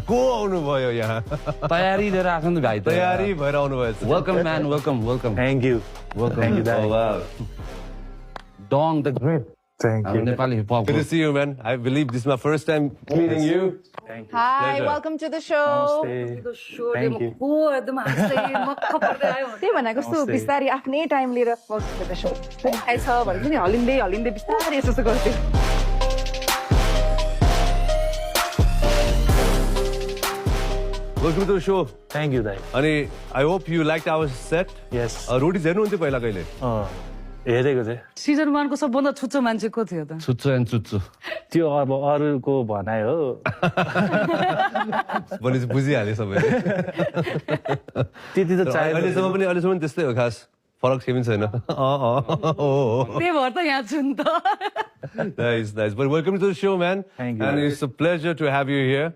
को आउनुभयो यहाँ तयारी लिएर आएको नि भाइ तयारी भएर आउनुभएछ welcome man welcome welcome Thank you. Thank you, Dad. डङ the great Thank you. Nepali hip hop Good to see you, man. I believe this is my first time meeting you. Thank you. Hi, Pleasure. welcome to the show. Namaste. Thank you. त्यही भनेको कस्तो बिस्तारै आफ्नै time लिएर welcome to the show. थाहै छ भने पनि हलिँदै बिस्तारै यस्तो गर्थ्यो Welcome to the show. Thank you, Dad. अनि I hope you liked our set. Yes. Rotis हेर्नुहुन्थ्यो पहिला कहिले हेरेको चाहिँ सिजन 1 को सबभन्दा छुच्चो मान्छे को थियो त छुच्चो एन्ड चुच्चो त्यो अब अरूको भनाइ हो भनेपछि बुझिहाल्यो सबैले त्यति त चाहियो अहिलेसम्म त्यस्तै हो खास फरक केही पनि छैन त्यही भएर त यहाँ छु नि त Nice. But welcome to the show, man. Thank you. And it's a pleasure to have you here.